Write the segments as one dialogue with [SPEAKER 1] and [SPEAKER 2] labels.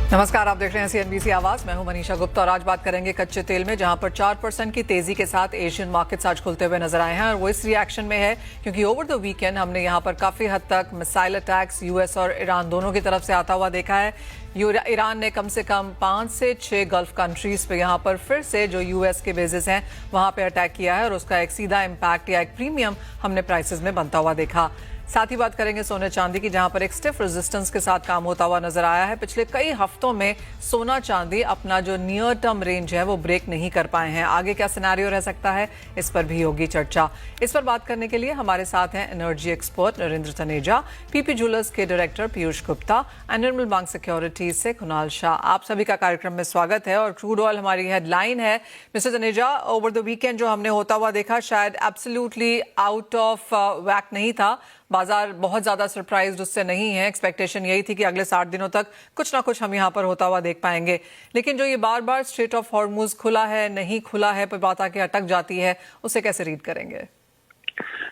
[SPEAKER 1] नमस्कार, आप देख रहे हैं सीएनबीसी आवाज। मैं हूं मनीषा गुप्ता और आज बात करेंगे कच्चे तेल में, जहां पर 4% की तेजी के साथ एशियन मार्केट्स आज खुलते हुए नजर आए हैं। और वो इस रिएक्शन में है क्योंकि ओवर द वीकेंड हमने यहां पर काफी हद तक मिसाइल अटैक्स यूएस और ईरान दोनों की तरफ से आता हुआ देखा है। ईरान ने कम से कम 5 से 6 गल्फ कंट्रीज पे यहां पर फिर से जो यूएस के बेसिस हैं वहां पे अटैक किया है और उसका एक सीधा इम्पैक्ट या एक प्रीमियम हमने प्राइसेस में बनता हुआ देखा। साथ ही बात करेंगे सोने चांदी की, जहां पर एक स्टिफ रेजिस्टेंस के साथ काम होता हुआ नजर आया है। पिछले कई हफ्तों में सोना चांदी अपना जो नियर टर्म रेंज है वो ब्रेक नहीं कर पाए हैं। आगे क्या सिनेरियो रह सकता है, इस पर भी होगी चर्चा। इस पर बात करने के लिए हमारे साथ हैं energy expert Narendra Taneja, PP jewellers के director Piyush Gupta and Nirmal bank securities से कुणाल शाह। आप सभी का कार्यक्रम में स्वागत है। और क्रूड ऑयल हमारी हेडलाइन है। Mister Taneja, over the weekend जो हमने होता हुआ देखा शायद एब्सोल्युटली आउट ऑफ वैक नहीं था। बाजार बहुत ज्यादा सरप्राइज्ड उससे नहीं है। एक्सपेक्टेशन यही थी कि अगले 60 दिनों तक कुछ ना कुछ हम यहाँ पर होता हुआ देख पाएंगे। लेकिन जो ये बार बार स्ट्रेट ऑफ हॉर्मुज खुला है नहीं खुला है पर बात आके अटक जाती है, उसे कैसे रीड करेंगे?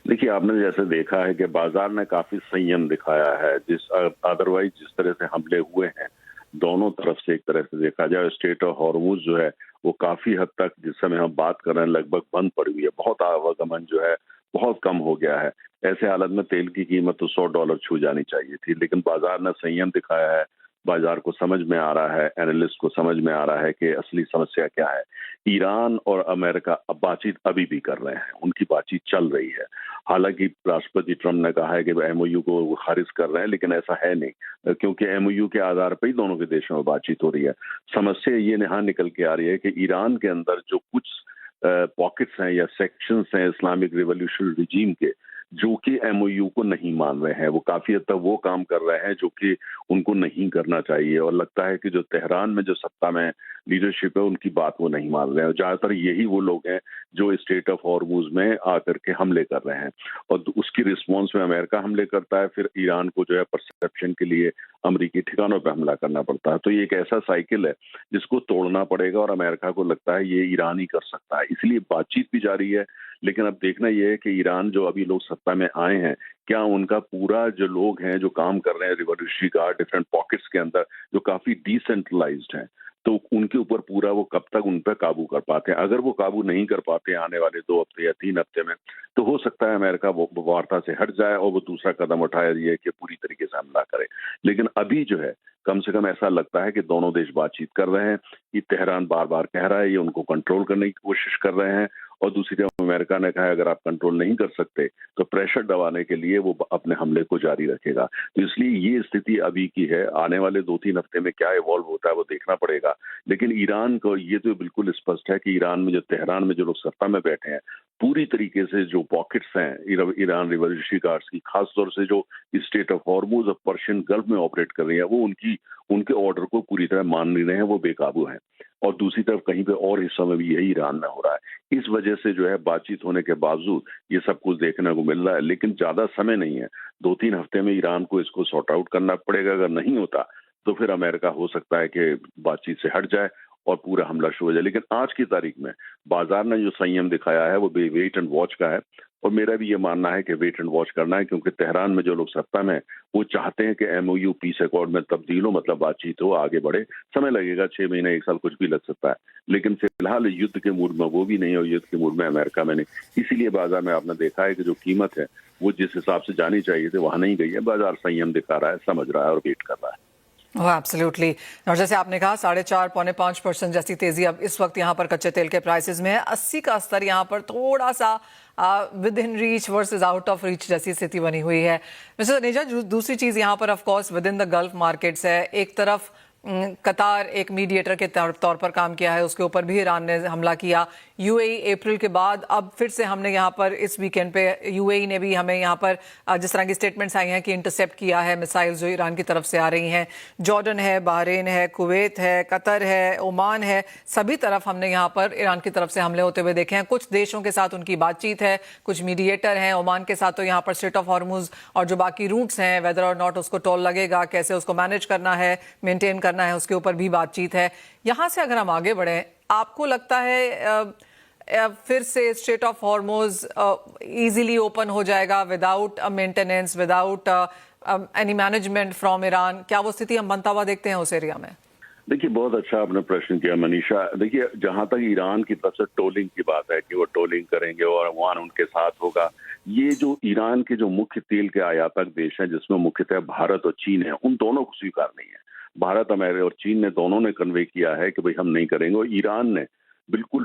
[SPEAKER 2] देखिए, आपने जैसे देखा है कि बाजार ने काफी संयम दिखाया है। अदरवाइज जिस तरह से हमले हुए हैं दोनों तरफ से, एक तरह से देखा जाए स्ट्रेट ऑफ हॉर्मुज जो है वो काफी हद तक जिस समय हम बात कर रहे हैं लगभग बंद पड़ी हुई है। बहुत आवागमन जो है बहुत कम हो गया है। ऐसे हालत में तेल की कीमत तो $100 छू जानी चाहिए थी, लेकिन बाजार ने संयम दिखाया है। बाजार को समझ में आ रहा है, एनालिस्ट को समझ में आ रहा है कि असली समस्या क्या है। ईरान और अमेरिका अब बातचीत अभी भी कर रहे हैं, उनकी बातचीत चल रही है। हालांकि राष्ट्रपति ट्रंप ने कहा है कि एमओयू को वो खारिज कर रहे हैं, लेकिन ऐसा है नहीं, क्योंकि एमओयू के आधार पर ही दोनों के देशों में बातचीत हो रही है। समस्या ये यहाँ निकल के आ रही है कि ईरान के अंदर जो कुछ पॉकेट्स हैं या सेक्शंस हैं इस्लामिक रिवॉल्यूशनरी रिजीम के, जो कि एमओयू को नहीं मान रहे हैं। वो काफी हद तक वो काम कर रहे हैं जो कि उनको नहीं करना चाहिए। और लगता है कि जो तेहरान में जो सत्ता में लीडरशिप है उनकी बात वो नहीं मान रहे हैं। ज्यादातर यही वो लोग हैं जो स्टेट ऑफ हॉर्मुज में आकर के हमले कर रहे हैं और उसकी रिस्पॉन्स में अमेरिका हमले करता है। फिर ईरान को जो है परसेप्शन के लिए अमेरिकी ठिकानों पर हमला करना पड़ता है। तो ये एक ऐसा साइकिल है जिसको तोड़ना पड़ेगा और अमेरिका को लगता है ये ईरान ही कर सकता है, इसलिए बातचीत भी जारी है। लेकिन अब देखना यह है कि ईरान जो अभी लोग सत्ता में आए हैं, क्या उनका पूरा जो लोग हैं जो काम कर रहे हैं रिवॉल्यूशनरी गार्ड डिफरेंट पॉकेट्स के अंदर जो काफी डिसेंट्रलाइज्ड हैं, तो उनके ऊपर पूरा वो कब तक उन पर काबू कर पाते हैं। अगर वो काबू नहीं कर पाते आने वाले 2 हफ्ते या 3 हफ्ते में, तो हो सकता है अमेरिका वो वार्ता से हट जाए और वो दूसरा कदम उठाए ये कि पूरी तरीके से हमला करे। लेकिन अभी जो है कम से कम ऐसा लगता है कि दोनों देश बातचीत कर रहे हैं। ये तेहरान बार बार कह रहा है ये उनको कंट्रोल करने की कोशिश कर रहे हैं और दूसरी तरफ अमेरिका ने कहा है अगर आप कंट्रोल नहीं कर सकते तो प्रेशर दबाने के लिए वो अपने हमले को जारी रखेगा। तो इसलिए ये स्थिति अभी की है। आने वाले 2-3 हफ्ते में क्या इवॉल्व होता है वो देखना पड़ेगा। लेकिन ईरान को ये तो बिल्कुल स्पष्ट है कि ईरान में जो तेहरान में जो लोग सत्ता में बैठे हैं, पूरी तरीके से जो पॉकेट्स हैं ईरान रिवॉल्यूशनरी गार्ड्स की, खासतौर से जो स्टेट ऑफ हॉर्मुज और पर्शियन गल्फ में ऑपरेट कर रही है, वो उनके ऑर्डर को पूरी तरह मान नहीं रहे हैं, वो बेकाबू हैं। और दूसरी तरफ कहीं पे और हिस्सों में भी यही ईरान में हो रहा है। इस वजह से जो है बातचीत होने के बावजूद ये सब कुछ देखने को मिल रहा है, लेकिन ज्यादा समय नहीं है। 2-3 हफ्ते में ईरान को इसको सॉर्ट आउट करना पड़ेगा। अगर नहीं होता तो फिर अमेरिका हो सकता है कि बातचीत से हट जाए और पूरा हमला शुरू हो जाए। लेकिन आज की तारीख में बाजार ने जो संयम दिखाया है वो वेट एंड वॉच का है और मेरा भी ये मानना है कि वेट एंड वॉच करना है, क्योंकि तेहरान में जो लोग सत्ता में वो चाहते हैं कि एमओयू पीस अकॉर्ड में तब्दील हो, मतलब बातचीत हो, आगे बढ़े। समय लगेगा, 6 महीने 1 साल कुछ भी लग सकता है, लेकिन फिलहाल युद्ध के मूड में वो भी नहीं और युद्ध के मूड में अमेरिका में नहीं। इसीलिए बाजार में आपने देखा है कि जो कीमत है वो जिस हिसाब से जानी चाहिए थी वहां नहीं गई है। बाजार संयम दिखा रहा है, समझ रहा है और वेट कर रहा है।
[SPEAKER 1] एब्सोल्युटली। और जैसे आपने कहा 4.5-5% जैसी तेजी अब इस वक्त यहाँ पर कच्चे तेल के प्राइसेस में है। 80 का स्तर यहाँ पर थोड़ा सा with in reach versus out of reach जैसी स्थिति बनी हुई है। मिस्टर तनेजा, दूसरी चीज यहाँ पर of course with in the gulf markets है। एक तरफ कतार एक मीडिएटर के तौर पर काम किया है, उसके ऊपर भी ईरान ने हमला किया। यूएई अप्रैल के बाद अब फिर से हमने यहाँ पर इस वीकेंड पे यूएई ने भी हमें यहाँ पर जिस तरह की स्टेटमेंट्स आई हैं कि इंटरसेप्ट किया है मिसाइल्स जो ईरान की तरफ से आ रही हैं। जॉर्डन है, बहरीन है, कुवैत है, कतर है, ओमान है, सभी तरफ हमने यहाँ पर ईरान की तरफ से हमले होते हुए देखे हैं। कुछ देशों के साथ उनकी बातचीत है, कुछ मीडिएटर हैं। ओमान के साथ तो यहाँ पर स्ट्रेट ऑफ हॉर्मुज और जो बाकी रूट्स हैं, वेदर और नॉट उसको टोल लगेगा, कैसे उसको मैनेज करना है, मेंटेन करना है, उसके ऊपर भी बातचीत है। यहाँ से अगर हम आगे बढ़ें, आपको लगता है फिर से straight of Hormuz easily open हो जाएगा without maintenance, without any management from Iran? क्या वो स्थिति हम बनता हुआ देखते हैं उस एरिया में?
[SPEAKER 2] देखिए, बहुत अच्छा आपने प्रश्न किया मनीषा। देखिए, जहां तक ईरान की तरफ से टोलिंग की बात है कि वो टोलिंग करेंगे और ओमान उनके साथ होगा, ये जो ईरान के जो मुख्य तेल के आयातक देश हैं, जिसमें मुख्यतः भारत और चीन है, उन दोनों को स्वीकार नहीं है। भारत, अमेरिका और चीन ने दोनों ने कन्वे किया है कि भाई हम नहीं करेंगे, और ईरान ने बिल्कुल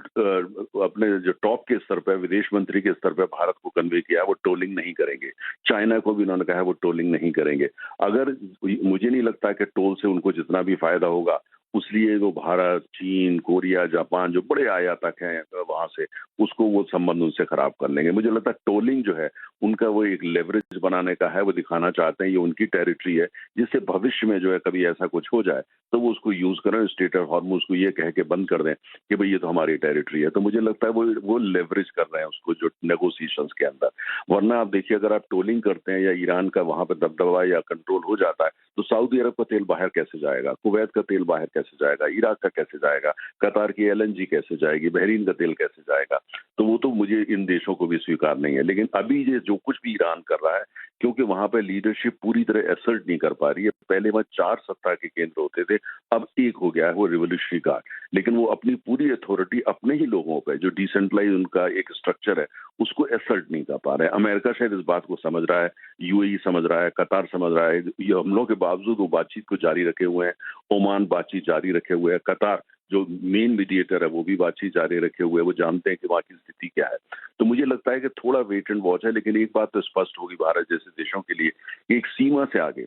[SPEAKER 2] अपने जो टॉप के स्तर पर, विदेश मंत्री के स्तर पर भारत को कन्वे किया है वो टोलिंग नहीं करेंगे। चाइना को भी उन्होंने कहा है वो टोलिंग नहीं करेंगे। अगर, मुझे नहीं लगता कि टोल से उनको जितना भी फायदा होगा, उसलिए वो भारत, चीन, कोरिया, जापान जो बड़े आयातक हैं वहां से, उसको वो संबंध उनसे खराब कर लेंगे। मुझे लगता है टोलिंग जो है उनका वो एक लेवरेज बनाने का है, वो दिखाना चाहते हैं ये उनकी टेरिटरी है, जिससे भविष्य में जो है कभी ऐसा कुछ हो जाए तो वो उसको यूज करें, स्टेट ऑफ हॉर्मुज को ये कह के बंद कर दें कि भाई ये तो हमारी टेरिटरी है। तो मुझे लगता है वो लेवरेज कर रहे हैं उसको, जो नेगोशिएशंस के अंदर। वरना आप देखिए, अगर आप टोलिंग करते हैं या ईरान का वहां पर दबदबा या कंट्रोल हो जाता है, तो सऊदी अरब का तेल बाहर कैसे जाएगा, कुवैत का तेल बाहर कैसे जाएगा, इराक का कैसे जाएगा, कतार की एलएनजी कैसे जाएगी, बहरीन का तेल कैसे जाएगा। तो वो तो मुझे इन देशों को भी स्वीकार नहीं है। लेकिन अभी ये जो कुछ भी ईरान कर रहा है, क्योंकि वहां पे लीडरशिप पूरी तरह असर्ट नहीं कर पा रही है। पहले वहां 4 सत्ता के केंद्र होते थे, अब एक हो गया है, वो रिवोल्यूशनरी गार्ड। लेकिन वो अपनी पूरी अथॉरिटी अपने ही लोगों पे, जो डिसेंट्रलाइज उनका एक स्ट्रक्चर है, उसको असर्ट नहीं कर पा रहे हैं। अमेरिका शायद इस बात को समझ रहा है, यूएई समझ रहा है, कतार समझ रहा है। ये हमलों के बावजूद वो बातचीत को जारी रखे हुए हैं। ओमान बातचीत जारी रखे हुए है। कतार जो मेन मीडिएटर है वो भी बातचीत जारी रखे हुए हैं। वो जानते हैं कि वहाँ की स्थिति क्या है। तो मुझे लगता है कि थोड़ा वेट एंड वॉच है। लेकिन एक बात तो स्पष्ट होगी भारत जैसे देशों के लिए, एक सीमा से आगे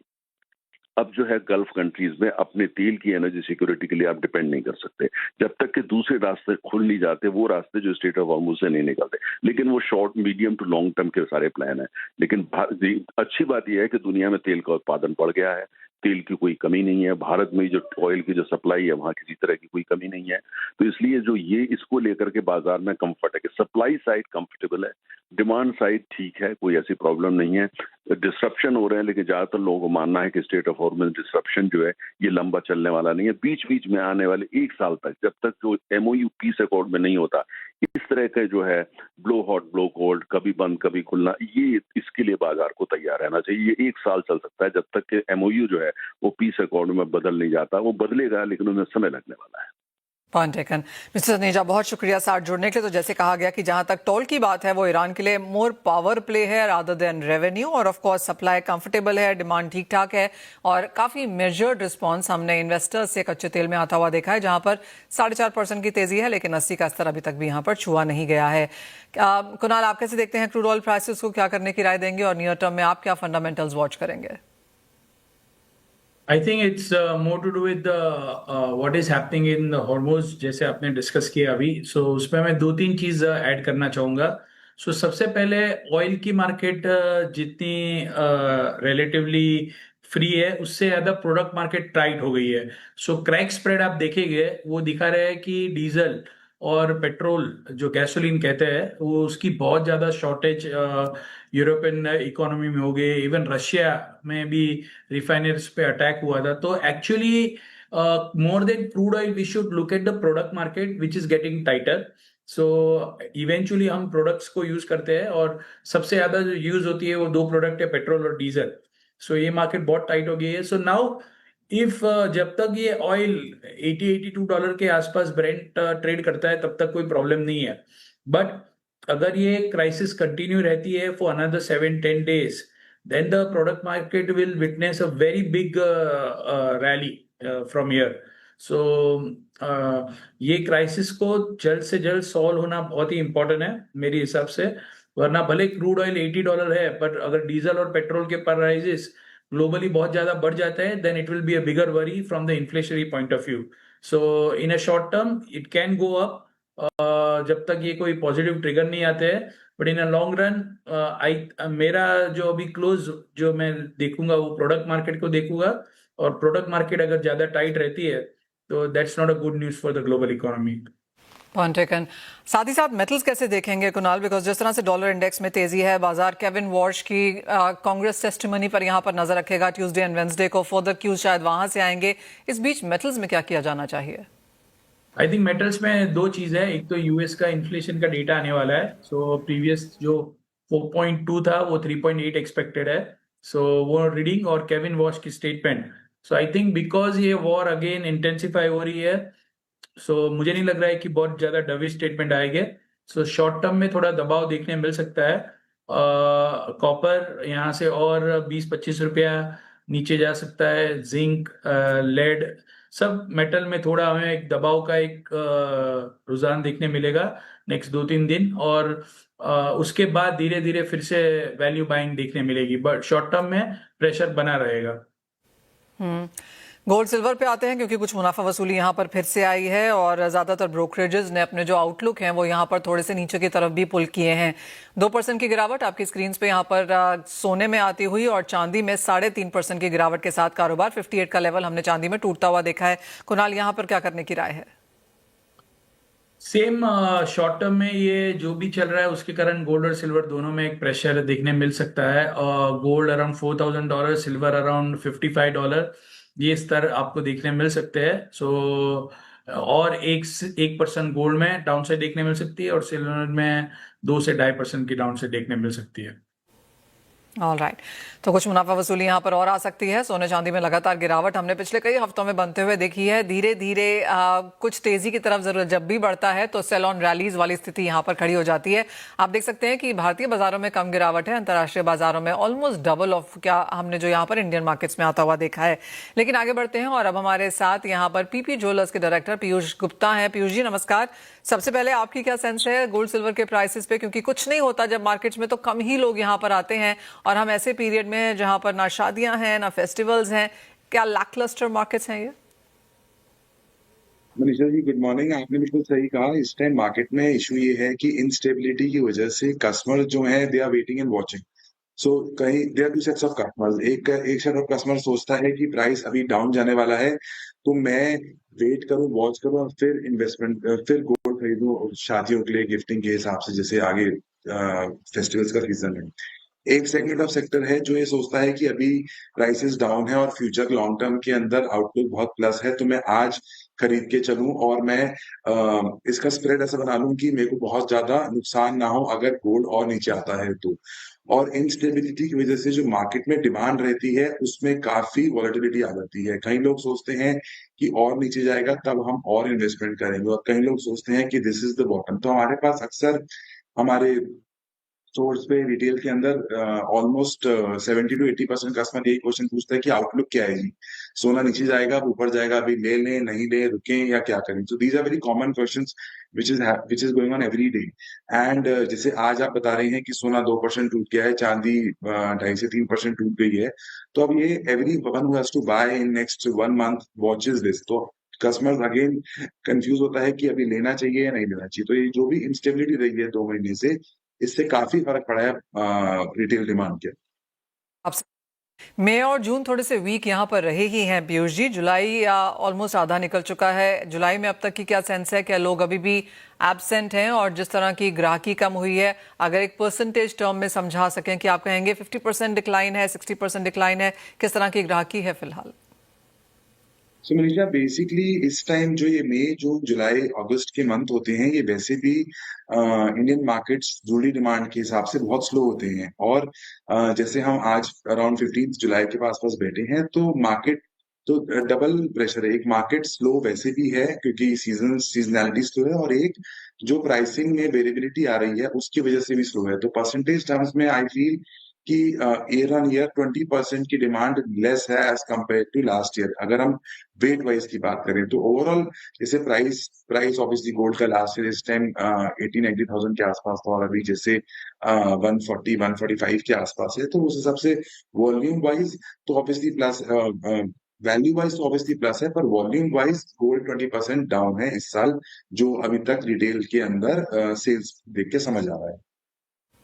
[SPEAKER 2] अब जो है गल्फ कंट्रीज में अपने तेल की एनर्जी सिक्योरिटी के लिए आप डिपेंड नहीं कर सकते। जब तक कि दूसरे रास्ते खुल नहीं जाते, वो रास्ते जो स्टेट ऑफ हॉर्मुज से नहीं निकलते। लेकिन वो short, medium to long term के सारे प्लान है। लेकिन अच्छी बात यह है कि दुनिया में तेल का उत्पादन बढ़ गया है, तेल की कोई कमी नहीं है। भारत में जो ऑयल की जो सप्लाई है, वहां किसी तरह की कोई कमी नहीं है। तो इसलिए जो ये इसको लेकर के बाजार में कंफर्ट है कि सप्लाई साइड कंफर्टेबल है, डिमांड साइड ठीक है, कोई ऐसी प्रॉब्लम नहीं है। डिस्रप्शन हो रहे हैं, लेकिन ज्यादातर लोगों को मानना है कि स्टेट ऑफ हॉर्मुज डिस्रप्शन जो है ये लंबा चलने वाला नहीं है। बीच बीच में आने वाले 1 साल तक, जब तक जो एमओयू पीस अकॉर्ड में नहीं होता, इस तरह का जो है ब्लो हॉट ब्लो कोल्ड, कभी बंद कभी खुलना, ये इसके लिए बाजार को तैयार रहना चाहिए। ये 1 साल चल सकता है, जब तक कि एमओयू जो है वो पीस अकॉर्ड में बदल नहीं जाता। वो बदलेगा, लेकिन उन्हें समय लगने वाला है।
[SPEAKER 1] Point taken. मिस्टर सनेजा, बहुत शुक्रिया साथ जुड़ने के लिए। तो जैसे कहा गया कि जहां तक टोल की बात है, वो ईरान के लिए मोर पावर प्ले है रादर देन रेवेन्यू, और ऑफ कोर्स सप्लाई कंफर्टेबल है, डिमांड ठीक ठाक है, और काफी मेजर्ड रिस्पांस हमने इन्वेस्टर्स से कच्चे तेल में आता हुआ देखा है, जहां पर 4.5% की तेजी है, लेकिन 80 का स्तर अभी तक भी यहां पर छुआ नहीं गया है। कुणाल, आप कैसे देखते हैं क्रूड ऑयल प्राइसेस को, क्या करने की राय देंगे, और नियर टर्म में आप क्या फंडामेंटल्स वॉच करेंगे?
[SPEAKER 3] I think it's more to do with the what is happening in the Hormuz, जैसे आपने डिस्कस किया अभी। सो उसमें मैं 2-3 चीज ऐड करना चाहूंगा। सो सबसे पहले ऑयल की मार्केट जितनी रिलेटिवली फ्री है, उससे ज्यादा प्रोडक्ट मार्केट टाइट हो गई है। सो क्रैक स्प्रेड आप देखेंगे, वो दिखा रहे हैं कि डीजल और पेट्रोल, जो गैसोलीन कहते हैं, वो उसकी बहुत ज्यादा शॉर्टेज यूरोपियन इकोनॉमी में हो गई। इवन रशिया में भी रिफाइनरीज पे अटैक हुआ था। तो actually more than crude oil we should look at the product market which is getting tighter. So eventually हम प्रोडक्ट्स को यूज करते हैं, और सबसे ज्यादा जो यूज होती है वो 2 प्रोडक्ट है, पेट्रोल और डीजल। सो ये मार्केट बहुत टाइट हो गई है। सो नाउ इफ जब तक ये ऑयल $80-82 के आसपास ब्रेंट ट्रेड करता है, तब तक कोई प्रॉब्लम नहीं है। बट अगर ये क्राइसिस कंटिन्यू रहती है for another 7-10 days, then the product market will witness a very big rally from here. So ये क्राइसिस को जल्द से जल्द सॉल्व होना बहुत ही इंपॉर्टेंट है मेरे हिसाब से। वरना भले क्रूड ऑयल $80 है, पर अगर डीजल और पेट्रोल के प्राइसेस ग्लोबली बहुत ज्यादा बढ़ जाता है, then it will be a bigger worry from the inflationary point of view. So in a short term it can go up, जब तक ये कोई पॉजिटिव ट्रिगर नहीं आते हैं। But in a long run मेरा जो अभी क्लोज जो मैं देखूंगा, वो प्रोडक्ट मार्केट को देखूंगा। और प्रोडक्ट मार्केट अगर ज्यादा टाइट रहती है, तो that's not a good news for the global economy.
[SPEAKER 1] Point taken. साथ ही साथ मेटल्स कैसे देखेंगे कुणाल, बिकॉज जिस तरह से डॉलर इंडेक्स में तेजी है, बाजार केविन वॉश की कांग्रेस टेस्टिमनी पर यहां पर नजर रखेगा ट्यूसडे एंड वेंसडे को, फर्दर क्यूज शायद वहां से आएंगे। इस बीच मेटल्स में क्या किया जाना चाहिए?
[SPEAKER 3] आई थिंक मेटल्स में 2 चीज है। एक तो यूएस का इन्फ्लेशन का डेटा आने वाला है। सो प्रीवियस जो 4.2 था, वो 3.8 एक्सपेक्टेड है। सो वो रीडिंग और केविन वॉश की statement so I think because ये वॉर अगेन इंटेंसिफाई हो रही है, सो मुझे नहीं लग रहा है कि बहुत ज्यादा डविश स्टेटमेंट आएंगे। सो शॉर्ट टर्म में थोड़ा दबाव देखने मिल सकता है। कॉपर यहाँ से और 20-25 रुपया नीचे जा सकता है। जिंक, लेड, सब मेटल में थोड़ा हमें एक दबाव का एक रुझान देखने मिलेगा नेक्स्ट 2-3 दिन, और उसके बाद धीरे धीरे फिर से वैल्यू बाइंग देखने मिलेगी, बट शॉर्ट टर्म में प्रेशर बना रहेगा।
[SPEAKER 1] गोल्ड सिल्वर पे आते हैं, क्योंकि कुछ मुनाफा वसूली यहाँ पर फिर से आई है और ज्यादातर ब्रोकरेजेस ने अपने जो आउटलुक हैं वो यहाँ पर थोड़े से नीचे की तरफ भी पुल किए हैं। 2% की गिरावट आपकी स्क्रीन पे यहाँ पर सोने में आती हुई, और चांदी में 3.5% की गिरावट के साथ कारोबार। 58 का लेवल हमने चांदी में टूटता हुआ देखा है। कुणाल, यहाँ पर क्या करने की राय है?
[SPEAKER 3] सेम शॉर्ट टर्म में ये जो भी चल रहा है उसके कारण गोल्ड और सिल्वर दोनों में एक प्रेशर देखने मिल सकता है। गोल्ड अराउंड $4,000, सिल्वर अराउंड $55, ये स्तर आपको देखने मिल सकते हैं। सो और 1% गोल्ड में डाउन साइड देखने मिल सकती है, और सिल्वर में 2 से 2.5% की डाउन साइड देखने मिल सकती है।
[SPEAKER 1] ऑल राइट, तो कुछ मुनाफा वसूली यहाँ पर और आ सकती है। सोने चांदी में लगातार गिरावट हमने पिछले कई हफ्तों में बनते हुए देखी है। धीरे धीरे कुछ तेजी की तरफ जरूर जब भी बढ़ता है तो सेल ऑन रैलीज वाली स्थिति यहाँ पर खड़ी हो जाती है। आप देख सकते हैं कि भारतीय बाजारों में कम गिरावट है, अंतर्राष्ट्रीय बाजारों में ऑलमोस्ट डबल ऑफ क्या हमने जो यहाँ पर इंडियन मार्केट्स में आता हुआ देखा है। लेकिन आगे बढ़ते हैं, और अब हमारे साथ यहाँ पर पीपी ज्वेलर्स के डायरेक्टर पीयूष गुप्ता हैं। पीयूष जी नमस्कार। सबसे पहले आपकी क्या सेंस है गोल्ड सिल्वर के प्राइसेस पे, क्योंकि कुछ नहीं होता जब मार्केट्स में तो कम ही लोग यहाँ पर आते हैं, और हम ऐसे पीरियड में हैं जहां पर ना शादियां हैं ना फेस्टिवल्स हैं। क्या लैकलस्टर मार्केट्स हैं ये?
[SPEAKER 4] Manisha ji good morning. आपने बिल्कुल सही कहा। इस टाइम मार्केट में इशू ये है कि इनस्टेबिलिटी की वजह से कस्टमर जो है they are waiting and watching. So कहीं there are two sets of customers. एक सेट ऑफ कस्टमर सोचता है कि प्राइस अभी डाउन जाने वाला है, तो मैं वेट करूं, वॉच करूं और फिर इन्वेस्टमेंट, फिर गोल्ड खरीदूं शादियों के लिए, गिफ्टिंग के हिसाब से, जैसे आगे फेस्टिवल्स का सीजन है। एक सेगमेंट ऑफ सेक्टर है जो ये सोचता है कि अभी प्राइसेस डाउन है और फ्यूचर लॉन्ग टर्म के अंदर आउटलुक बहुत प्लस है, तो मैं आज खरीद के चलूं और मैं इसका स्प्रेड ऐसा बना लूं कि मेरे को बहुत ज्यादा नुकसान ना हो अगर गोल्ड और नीचे आता है तो। और इनस्टेबिलिटी की वजह से जो मार्केट में डिमांड रहती है उसमें काफी वॉलेटिलिटी आ जाती है। कई लोग सोचते हैं कि और नीचे जाएगा तब हम और इन्वेस्टमेंट करेंगे, और कई लोग सोचते हैं कि दिस इज द बॉटम। तो हमारे पास अक्सर हमारे सोर्स पे रिटेल के अंदर ऑलमोस्ट 70-80% कस्टमर यही क्वेश्चन पूछता है कि आउटलुक क्या है जी, सोना नीचे जाएगा ऊपर जाएगा, अभी ले लें नहीं ले, रुकें या क्या करें। So these are very common questions which is going on every day. And जैसे आज आप बता रहे हैं कि सोना 2% टूट गया है, चांदी 2.5 से 3% टूट गई है, तो अब ये every one who has to buy in next 1 month watches this. तो कस्टमर्स अगेन कंफ्यूज होता है कि अभी लेना चाहिए या नहीं लेना चाहिए। तो ये जो भी इंस्टेबिलिटी रही है 2 महीने से, इससे काफी फर्क पड़ा है रिटेल डिमांड के।
[SPEAKER 1] मई और जून थोड़े से वीक यहाँ पर रहे ही हैं पीयूष जी। जुलाई ऑलमोस्ट आधा निकल चुका है। जुलाई में अब तक की क्या सेंस है? क्या लोग अभी भी एब्सेंट हैं? और जिस तरह की ग्राहकी कम हुई है, अगर एक परसेंटेज टर्म में समझा सकें कि आप कहेंगे 50% डिक्लाइन है, 60% डिक्लाइन है, किस तरह की ग्राहकी है फिलहाल?
[SPEAKER 4] सो मनीषा, बेसिकली इस टाइम जो ये मई जून जुलाई अगस्त के मंथ होते हैं, ये वैसे भी इंडियन मार्केट्स जुड़ी डिमांड के हिसाब से बहुत स्लो होते हैं। और जैसे हम आज अराउंड 15 जुलाई के आसपास बैठे हैं, तो मार्केट तो डबल प्रेशर है। एक मार्केट स्लो वैसे भी है क्योंकि सीजनैलिटी स्लो है, और एक जो प्राइसिंग में वेरिएबिलिटी आ रही है उसकी वजह से भी स्लो है। तो परसेंटेज टर्म्स में आई फील कि ईयर ऑन ईयर 20% की डिमांड लेस है as compare to last year. अगर हम वेट वाइज की बात करें तो ओवरऑल जैसे प्राइस ऑब्वियसली गोल्ड का लास्ट ईयर इस टाइम 80-90,000 के आसपास था, और अभी जैसे 140-145 के आसपास है। तो उस हिसाब से वॉल्यूम वाइज तो ऑब्वियसली प्लस, वैल्यू वाइज तो ऑब्वियसली प्लस है, पर वॉल्यूम वाइज गोल्ड 20% डाउन है इस साल, जो अभी तक रिटेल के अंदर सेल्स देख के समझ आ रहा है।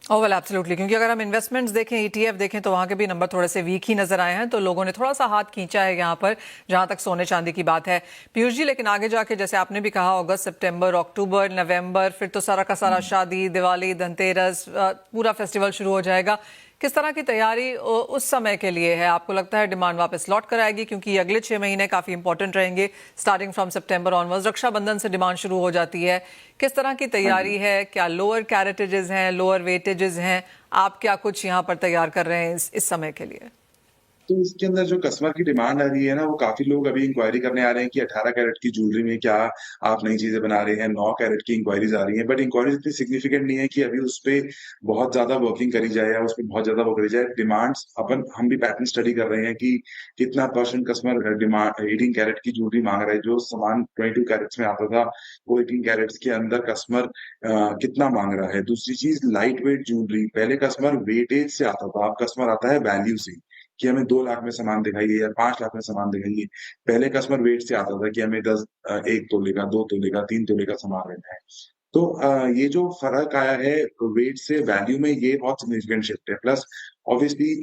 [SPEAKER 1] ओह वेल एब्सोल्युटली, क्योंकि अगर हम इन्वेस्टमेंट्स देखें, ईटीएफ देखें, तो वहां के भी नंबर थोड़े से वीक ही नजर आए हैं। तो लोगों ने थोड़ा सा हाथ खींचा है यहाँ पर, जहां तक सोने चांदी की बात है पीयूष जी। लेकिन आगे जाके जैसे आपने भी कहा, अगस्त सितंबर अक्टूबर नवंबर, फिर तो सारा का सारा शादी, दिवाली, धनतेरस, पूरा फेस्टिवल शुरू हो जाएगा। किस तरह की तैयारी उस समय के लिए है? आपको लगता है डिमांड वापस लौट कर आएगी? क्योंकि अगले 6 महीने काफी इंपॉर्टेंट रहेंगे, starting from September onwards. Rakshabandhan से डिमांड शुरू हो जाती है। किस तरह की तैयारी है? क्या लोअर कैरेटेजेस हैं, लोअर वेटेजेस हैं? आप क्या कुछ यहाँ पर तैयार कर रहे हैं इस समय के लिए?
[SPEAKER 4] तो इसके अंदर जो कस्टमर की डिमांड आ रही है ना, वो काफ़ी लोग अभी इंक्वायरी करने आ रहे हैं कि 18 कैरेट की ज्वेलरी में क्या आप नई चीज़ें बना रहे हैं, 9 कैरेट की इंक्वायरीज़ आ रही हैं, बट इंक्वायरीज़ इतनी सिग्निफिकेंट नहीं है कि अभी उसपे बहुत ज़्यादा वर्किंग करी जाए या उसपे बहुत ज़्यादा वो करी जाए। डिमांड्स हम भी पैटर्न स्टडी कर रहे हैं कि कितना परसेंट कस्टमर डिमांड 18 कैरेट की ज्वेलरी माँग रहा है। जो सामान 22 कैरेट्स में आता था, वो 18 कैरेट्स के अंदर कस्टमर कितना माँग रहा है। दूसरी चीज़ लाइट वेट ज्वेलरी, पहले कस्टमर वेटेज से आता था, अब कस्टमर आता है वैल्यू से। कि हमें 2 लाख में सामान दिखाइए या 5 लाख में सामान दिखाइए। पहले कस्टमर वेट से आता था कि हमें 1 तोले का, 2 तोले का, 3 तोले का सामान लेना है। तो ये जो फ़र्क आया है वेट से वैल्यू में, ये बहुत सिग्निफिकेंट शिफ्ट है। प्लस ऑब्वियसली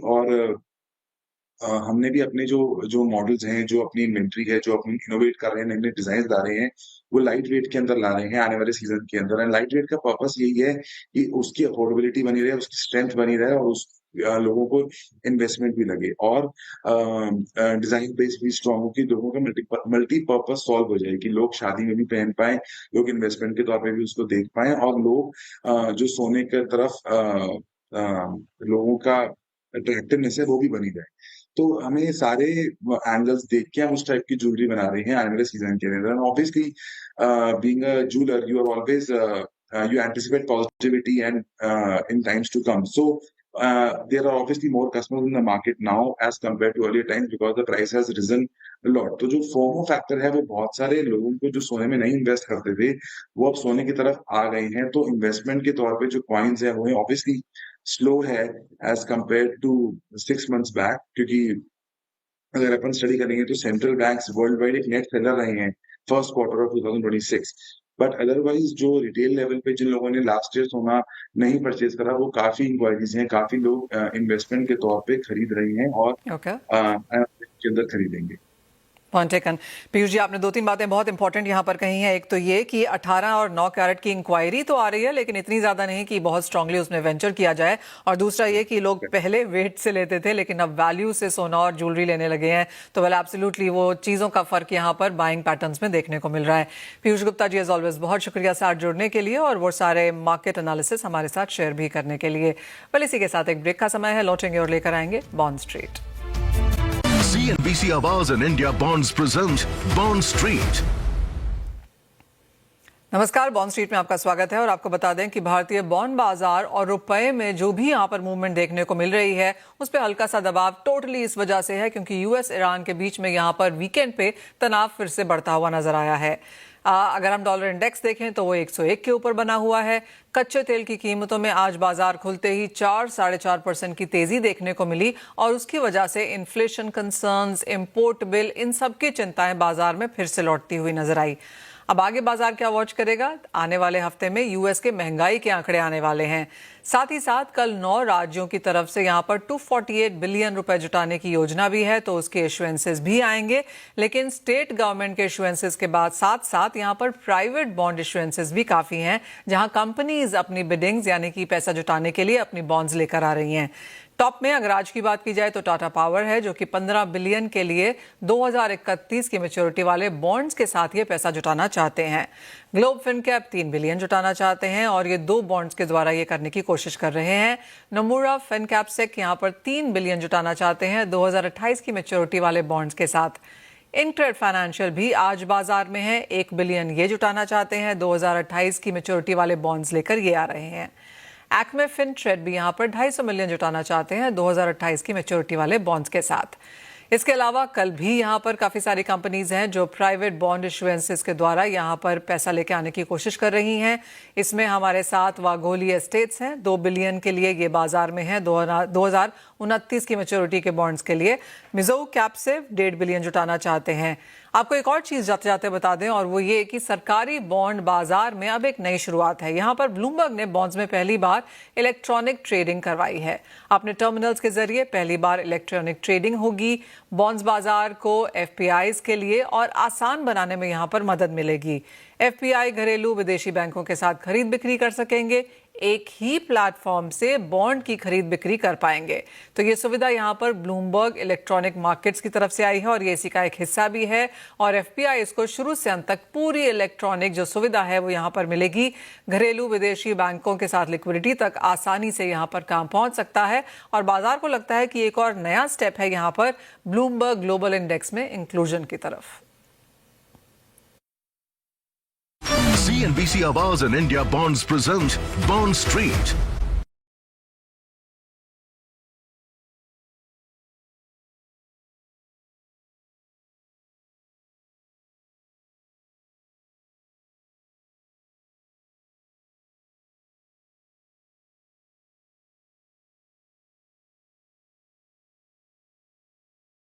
[SPEAKER 4] हमने भी अपने जो जो मॉडल्स हैं, जो अपनी इन्वेंटरी है, जो अपनी इनोवेट कर रहे हैं, नए-नए डिज़ाइन्स ला रहे हैं, वो लाइट वेट के अंदर ला रहे हैं आने वाले सीज़न के अंदर। एंड लाइट वेट का पर्पस यही है कि उसकी अफोर्डेबिलिटी बनी रहे, उसकी स्ट्रेंथ बनी रहे और लोगों को इन्वेस्टमेंट भी लगे और डिज़ाइन बेस भी स्ट्रॉन्ग हो कि लोगों का मल्टीपर्पज़ सॉल्व हो जाए कि लोग शादी में भी पहन पाएँ, लोग इन्वेस्टमेंट के तौर पे भी उसको देख पाएँ और लोग जो सोने की तरफ लोगों का अट्रैक्टिवनेस है, वो भी बनी रहे। तो हमें ये सारे एंगल्स देख के हम उस टाइप की ज्वेलरी बना रहे हैं आने वाले सीजन के लिए। Obviously being a jeweler, you are always you anticipate positivity and in times to come. So there are obviously more customers in the market now as compared to earlier times because the price has risen a lot. तो जो FOMO factor है, वो बहुत सारे लोगों को जो सोने में नहीं इन्वेस्ट करते थे, वो अब सोने की तरफ आ गए हैं। तो इन्वेस्टमेंट के तौर पे जो कॉइन्स है, वो ऑब्वियसली स्लो है as compare to 6 months back, क्योंकि अगर अपन स्टडी करेंगे तो सेंट्रल बैंक्स वर्ल्ड वाइड एक नेट सेलर रहे हैं first quarter of 2026। But otherwise जो रिटेल लेवल पे जिन लोगों ने लास्ट ईयर सोना नहीं परचेज करा, वो काफी इंक्वायरीज हैं, काफी लोग इन्वेस्टमेंट के तौर पे खरीद रहे हैं और
[SPEAKER 1] ओके
[SPEAKER 4] के अंदर खरीदेंगे।
[SPEAKER 1] Point taken. पीयूष जी, आपने 2-3 बातें बहुत इंपॉर्टेंट यहाँ पर कही हैं। एक तो ये कि 18 और 9 कैरेट की इंक्वायरी तो आ रही है, लेकिन इतनी ज्यादा नहीं कि बहुत स्ट्रांगली उसमें वेंचर किया जाए। और दूसरा ये कि लोग पहले वेट से लेते थे, लेकिन अब वैल्यू से सोना और ज्वेलरी लेने लगे हैं। तो वेल एब्सोल्युटली वो चीजों का फर्क यहाँ पर बाइंग पैटर्न्स में देखने को मिल रहा है। पीयूष गुप्ता जी, एज ऑलवेज बहुत शुक्रिया साथ जुड़ने के लिए और वो सारे मार्केट एनालिसिस हमारे साथ शेयर भी करने के लिए। वेल इसी के साथ एक ब्रेक का समय है, लौटेंगे और लेकर आएंगे bond street.
[SPEAKER 5] CNBC Awards and India Bonds present Bond Street.
[SPEAKER 1] नमस्कार, बॉन्ड स्ट्रीट में आपका स्वागत है और आपको बता दें कि भारतीय बॉन्ड बाजार और रुपए में जो भी यहाँ पर मूवमेंट देखने को मिल रही है, उस पर हल्का सा दबाव टोटली इस वजह से है क्योंकि यूएस ईरान के बीच में यहाँ पर वीकेंड पे तनाव फिर से बढ़ता हुआ नजर आया है। अगर हम डॉलर इंडेक्स देखें तो वो 101 के ऊपर बना हुआ है। कच्चे तेल की कीमतों में आज बाजार खुलते ही 4-4.5% की तेजी देखने को मिली और उसकी वजह से इन्फ्लेशन कंसर्न्स, इंपोर्ट बिल, इन सब की चिंताएं बाजार में फिर से लौटती हुई नजर आई। अब आगे बाजार क्या वॉच करेगा? आने वाले हफ्ते में यूएस के महंगाई के आंकड़े आने वाले हैं। साथ ही साथ कल 9 राज्यों की तरफ से यहां पर 248 बिलियन रुपए जुटाने की योजना भी है, तो उसके इशुएंसेस भी आएंगे। लेकिन स्टेट गवर्नमेंट के इशुएंसेस के बाद साथ साथ यहां पर प्राइवेट बॉन्ड इशुएंसेस भी काफी हैं, जहां कंपनीज अपनी बिडिंग्स यानी कि पैसा जुटाने के लिए अपनी बॉन्ड्स लेकर आ रही हैं। टॉप में अगर आज की बात की जाए तो टाटा पावर है, जो कि 15 बिलियन के लिए 2031 की मैच्योरिटी वाले बॉन्ड्स के साथ ये पैसा जुटाना चाहते हैं। ग्लोब फिनकैप 3 बिलियन जुटाना चाहते हैं और ये 2 बॉन्ड्स के द्वारा ये करने की कोशिश कर रहे हैं। नमूरा फिनकैप्सेक यहाँ पर 3 बिलियन जुटाना चाहते हैं 2028 की मैच्योरिटी वाले बॉन्ड्स के साथ। इनक्रेड फाइनेंशियल भी आज बाजार में है, 1 बिलियन ये जुटाना चाहते हैं 2028 की मैच्योरिटी वाले बॉन्ड्स लेकर ये आ रहे हैं। एक्मे फिनट्रेड भी यहाँ पर 250 मिलियन जुटाना चाहते हैं 2028 की मैच्योरिटी वाले बॉन्ड्स के साथ। इसके अलावा कल भी यहाँ पर काफ़ी सारी कंपनीज हैं जो प्राइवेट बॉन्ड इशुएंसेस के द्वारा यहाँ पर पैसा लेके आने की कोशिश कर रही हैं। इसमें हमारे साथ वाघोली एस्टेट्स हैं, 2 बिलियन के लिए ये बाजार में है 2029 की मैच्योरिटी के बॉन्ड्स के लिए। मिज़ो कैप्सिव 1.5 बिलियन जुटाना चाहते हैं। आपको एक और चीज जाते जाते बता दें और वो ये कि सरकारी बॉन्ड बाजार में अब एक नई शुरुआत है। यहाँ पर ब्लूमबर्ग ने बॉन्ड्स में पहली बार इलेक्ट्रॉनिक ट्रेडिंग करवाई है। अपने टर्मिनल्स के जरिए पहली बार इलेक्ट्रॉनिक ट्रेडिंग होगी। बॉन्ड्स बाजार को एफपीआईज के लिए और आसान बनाने में यहाँ पर मदद मिलेगी। एफपीआई घरेलू विदेशी बैंकों के साथ खरीद बिक्री कर सकेंगे। एक ही प्लेटफॉर्म से बॉन्ड की खरीद बिक्री कर पाएंगे। तो ये सुविधा यहाँ पर ब्लूमबर्ग इलेक्ट्रॉनिक मार्केट्स की तरफ से आई है और ये इसी का एक हिस्सा भी है। और एफपीआई इसको शुरू से अंत तक पूरी इलेक्ट्रॉनिक जो सुविधा है वो यहाँ पर मिलेगी। घरेलू विदेशी बैंकों के साथ लिक्विडिटी तक आसानी से यहाँ पर काम पहुंच सकता है और बाजार को लगता है कि एक और नया स्टेप है यहाँ पर ब्लूमबर्ग ग्लोबल इंडेक्स में इंक्लूजन की तरफ।
[SPEAKER 5] CNBC Awaaz and India Bonds present Bond Street.